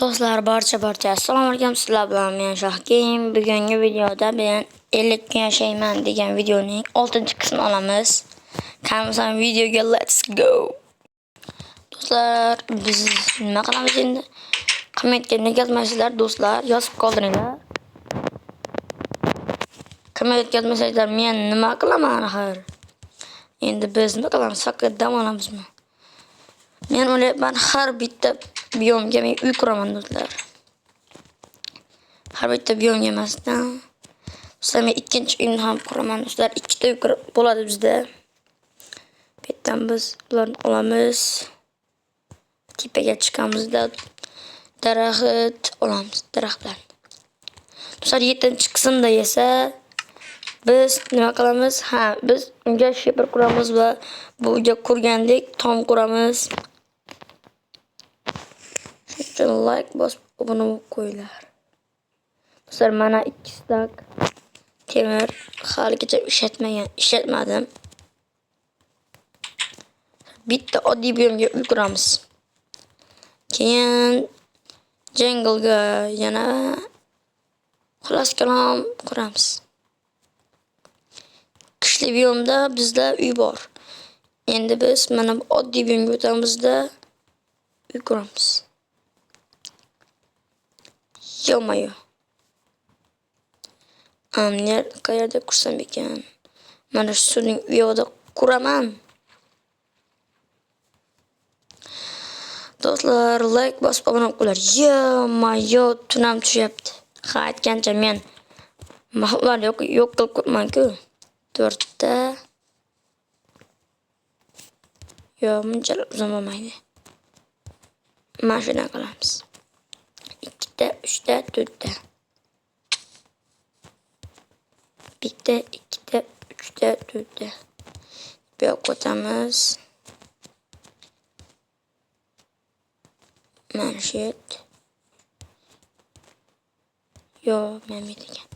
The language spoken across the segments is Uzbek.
Do'stlar, barcha assalomu alaykum. Sizlar bilan men Shohkim. Bugungi videoda men 50 kun yashayman degan videoning 6-qismini olamiz. Qani videoga let's go. Do'stlar, biz nima qilamiz endi? Kommentga nega yozmaysizlar do'stlar? Yozib qoldiringlar. Kommentga yozmasanglar men nima qilaman axir? Endi biz nima qilamiz? Faqat dam olamizmi? Men o'ylayapman har bitta biyomga men uy quraman do'stlar. Har bitta biyomga emasdan. Do'stlar, men ikkinchi uyni ham quraman do'stlar. Ikkita uy bo'ladi bizda. Bittadan biz bularni olamiz. Tepaga chiqamizda daraxt olamiz, daraxtlar. Do'stlar, 7-qismda esa biz nima qilamiz? Biz unga sheper quramiz va bu uyga qurgandek tom quramiz. Like bosib obuna bo'lib qo'yinglar. Do'stlar, mana 2 stak temir haligacha ishlatmadim. Bitta oddiy biyomga uy quramiz. Keyin janglega yana xullas kalom quramiz. Qishli biyomda bizda uy bor. Endi biz mana bu oddiy biyomga o'tamizda uy quramiz. Yo'mayo. Qayerda kursam ekan? Mana shu suvning u yoqda quraman. Do'stlar, like bosib obuna bo'linglar. Yo'mayo, tunam tushyapti. Aytgancha men mahluqlar yo'q qilib qo'yman-ku. 4 ta. Bunchalar uzun bo'lmaydi. Mana shunday qilamiz. 2 ta, 3 ta, 4 ta. 1 ta, 2 ta, 3 ta, 4 ta. Bu yoqqa o'tamiz. Mana shu yerda. Men ekan.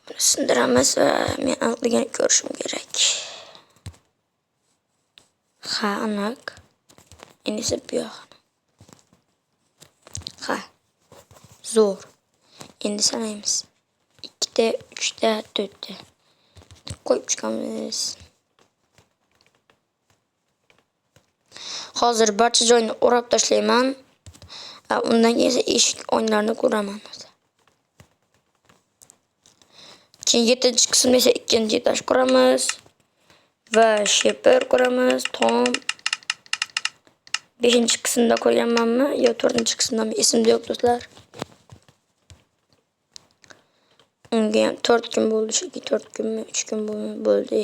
Buni sindiramiz va men aniqligini ko'rishim kerak. Aniq. Endi esa bu yoq. Zo'r. Endi sanaymiz. 2 ta, 3 ta, 4 ta. Qo'yib chiqamiz. Hozir barcha joyni o'rab tashlayman. Undan keyin esa eshik o'yinlarini quraman. Keyin 7-qismda esa ikkinchi etash quramiz va sheper quramiz. Tom 5-qismda qo'yganmanmi yo 4-qismdami esimda yo'q do'stlar. Unga ham 4 kun bo'ldi, shunki 4 kunmi, 3 kun bo'ldi.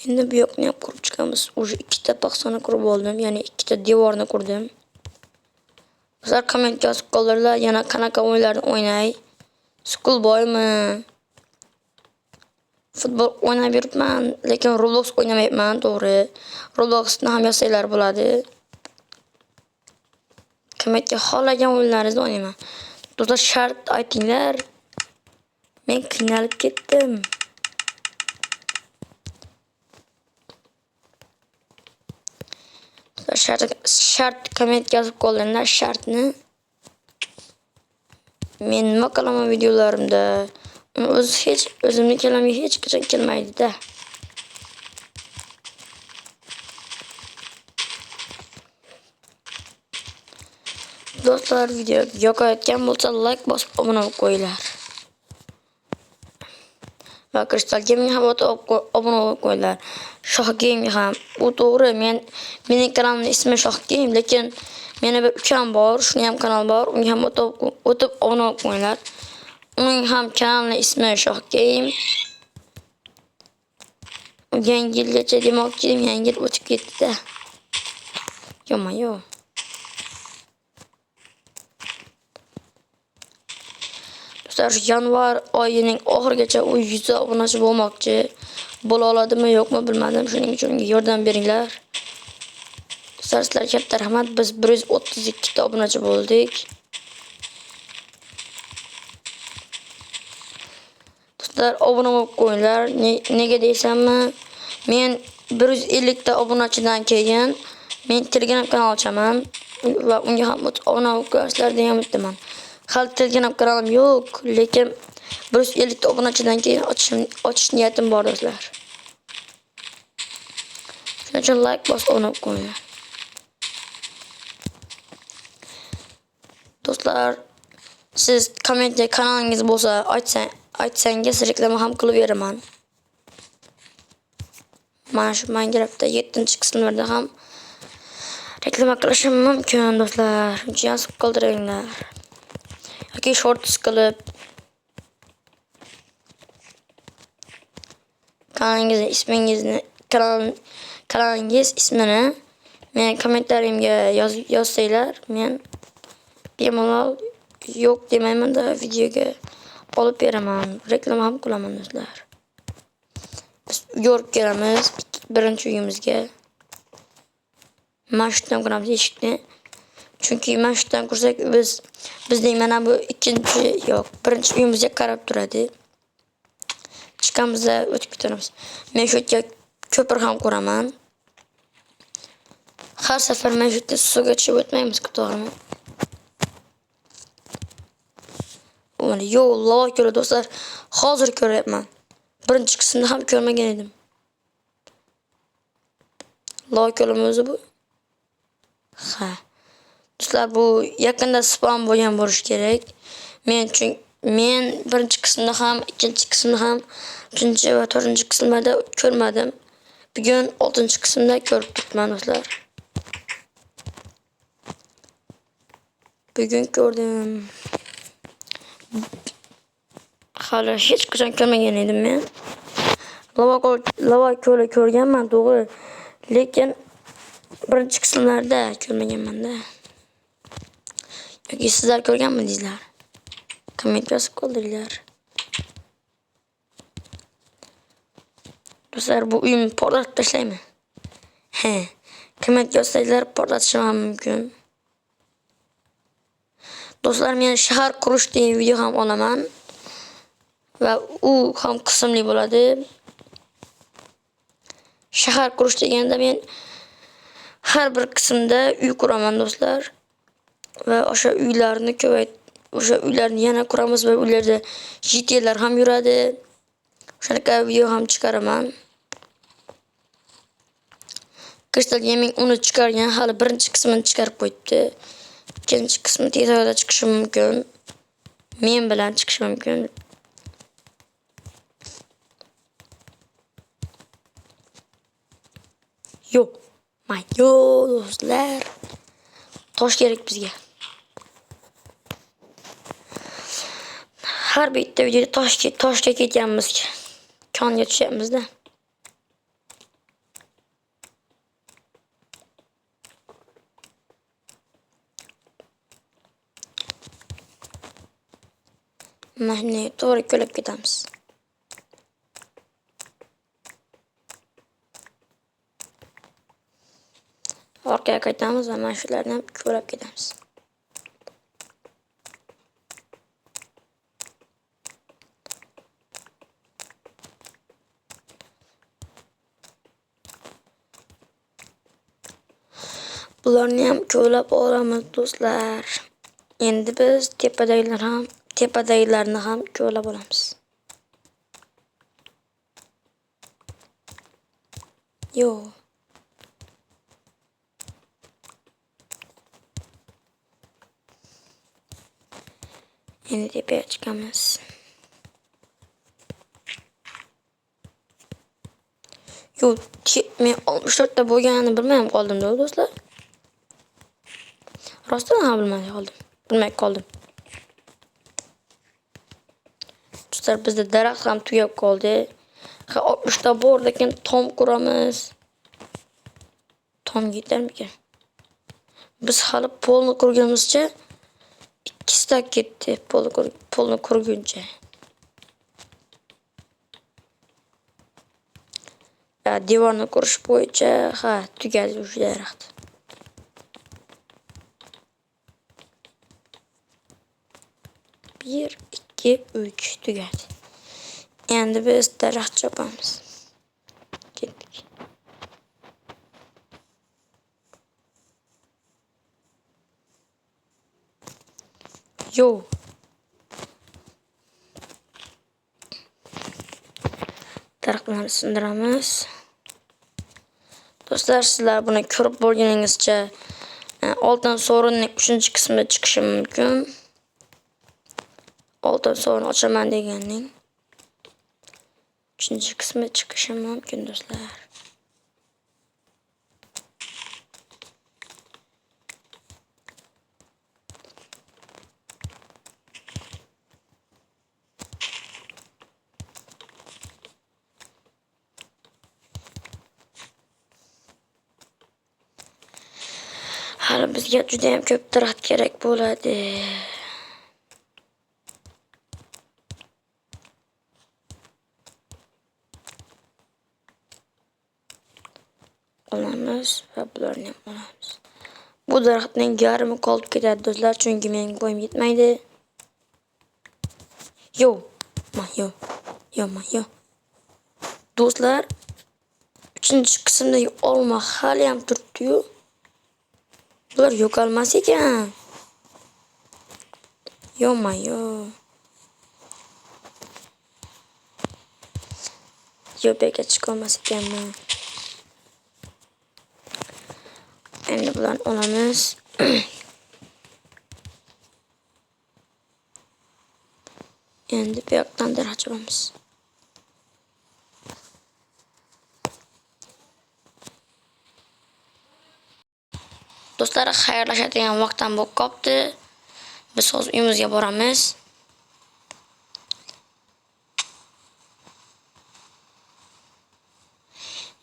Endi bu yoqni ham qurib chiqamiz. O'sha 2 ta paxsani qurib oldim, ya'ni 2 ta devorni qurdim. Sizlar kommentga yozib qoldirlar, yana qanaqa o'yinlarni o'ynay? Schoolboymi? Futbol o'ynab yuribman, lekin Roblox o'ynamayapman, to'g'ri. Robloxni ham yozsanglar bo'ladi. Kommentga xohlagan o'yinlaringizni o'ynayman. Do'stlar, shart aytinglar. Men qiynalib ketdim. Shart kommentga yozib qoldiringlar, shartni. Men nima qilaman videolarimda? O'zimning kalamga hech qachon kelmaydi-da. Do'stlar, video yoqayotgan bo'lsa like bosib obuna bo'lib qo'yinglar. Va Kristal Gaming ham obuna bo'lib qo'yinglar. Shoh Gaming ham. U to'g'ri, mening kanalimning ismi Shoh Gaming, lekin meni bir ukam bor, shuni ham kanal bor, unga ham o'tib obuna bo'lib qo'yinglar. Uning ham kanalining ismi Shoh Gaming. Yangi yilgacha demoqchi edim, yangi yil o'tib ketdi-da. Yo'mayo. Yanvar oyining oxirigacha u 100 obunachi bo'lmoqchi. Bo'la oladimi, yo'qmi bilmadim. Shuning uchun yordam beringlar. Sizlarga katta rahmat. Biz 132 ta obunachi bo'ldik. Do'stlar, obuna bo'lib qo'yinglar. Nega deysanmi? Men 150 ta obunachidan keyin men Telegram kanal ochaman va unga ham obuna bo'lsizlar degan umiddaman. Hali Telegram kanalim yo'q, lekin 150 ta obunachidan keyin ochish niyatim bor do'stlar. Shuning uchun like bosib obuna qo'ying. Do'stlar, siz kommentga kanalingiz bo'lsa aytsangiz reklama ham qilib beraman. Mana shu Minecraftda 7-qismlarda ham reklama qilishim mumkin do'stlar. Shuncha yozib qoldiringlar. Yoki shorts qilib kanalingiz ismini men kommentariymga yozsanglar, men bemalol yo'q demayman-da, videoga olib beraman, reklama ham qilaman do'stlar. Biz yorib kelamiz birinchi uyimizga. Mash'dan quramiz eshikni. Chunki mash'dan qursak bizning mana bu birinchi uyimizga qarab turadi. Chiqamizda o'tib ketamiz. Men shu yerga ko'pir ham quraman. Har safar men shu yerda suvga tushib o'tmaymiz, to'g'rimi? Mana yo'q, lava ko'li do'stlar, hozir ko'ryapman. Birinchi qismda ham ko'rmagan edim. Lava ko'limiz o'zi bu. Ha. Do'stlar, bu yaqinda spawn bo'lgan bo'lishi kerak. Men birinchi qismda ham, ikkinchi qismda ham, 3 va 4-qismlarda ko'rmadim. Bugun 6-qismda ko'rib turibman do'stlar. Bugun ko'rdim. Hali hech qachon ko'rmagan edim men. Lava ko'li ko'rganman, to'g'ri. Lekin birinchi qismlarda ko'rmaganman-da. Yoki sizlar ko'rganmidingizlar? Komment yozib qoldiringlar. Do'stlar, bu uyimni portlatib tashlaymi? He. Komment yozsanglar portlatishim ham mumkin. Do'stlar, men shahar qurish degan video ham olaman va u ham qismli bo'ladi. Shahar qurish deganda men har bir qismda uy quraman do'stlar va o'sha uylarni yana quramiz va ularda GT'lar ham yuradi. Shunaqa video ham chiqaraman. Crystal Gaming uni chiqargan, hali birinchi qismini chiqarib qo'yibdi. Ikkinchi qismi tezda chiqishi mumkin. Men bilan chiqishi mumkin. Yo'q. Do'stlar. Tosh kerak bizga. Har bitta videoda toshga ketyapmiz. Konga tushyapmiz-da. Mana to'g'ri ko'lab ketamiz. Orqaga qaytamiz va mana shularni ham ko'lab ketamiz. Bularni ham ko'lab olamiz do'stlar. Endi biz tepadagilarni ham ko'lab olamiz. Yo'q. Endi tepaga chiqamiz. Yo'q, men 64 ta bo'lganini bilmay qoldim do'stlar. Rostdan ham bilmay qoldim. Do'stlar, bizda daraxt ham tugab qoldi. 60 ta bor, lekin tom quramiz. Tom yetarmikan? Biz hali polni qurganimizcha 2 ta ketdi, polni qurguncha. Devorni qurish bo'yicha tugadi o'sha daraxt. Bir, 2, 3 tugadi. Endi biz daraxt chopamiz. Ketdik. Yo. Daraxtlarni sindiramiz. Do'stlar, sizlar buni ko'rib bo'lganingizcha oltin sovrinning 3-qismi chiqishi mumkin. Oltin sovrin ochaman deganning 3-qismi chiqishi mumkin do'stlar. Hali bizga juda ham ko'p daraxt kerak bo'ladi. Olamiz va bularni ham olamiz. Bu daraxtning yarmi qolib ketadi do'stlar, chunki mening bo'yim yetmaydi. Yo. Do'stlar, 3-qismdagi olma hali ham turibdi-yu. Bular yo'qolmas ekan. Yo. Yo'qga chiqolmas ekanman. Endi bularni olamiz. Endi bu yoqdan daraxt olamiz. Do'stlar, xayrlashadigan vaqtdan bo'lib qopti. Biz hozir uyimizga boramiz.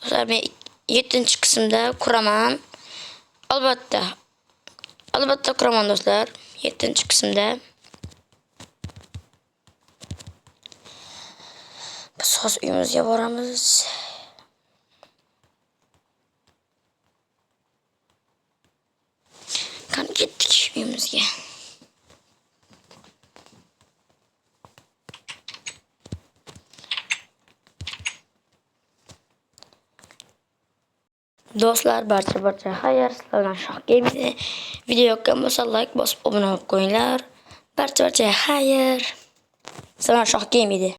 Do'stlar, men 7-qismda kuraman. Albatta kuraman do'stlar, 7-qismda. Biz hozir uyimizga boramiz. Qani ketdik uyimizga. Do'stlar, barcha xayr, sizlardan Shoh Gaming. Video yoqqan bo'lsa like bosib obuna bo'lib qo'yinglar. Barcha xayr. Sizlardan Shoh Gaming.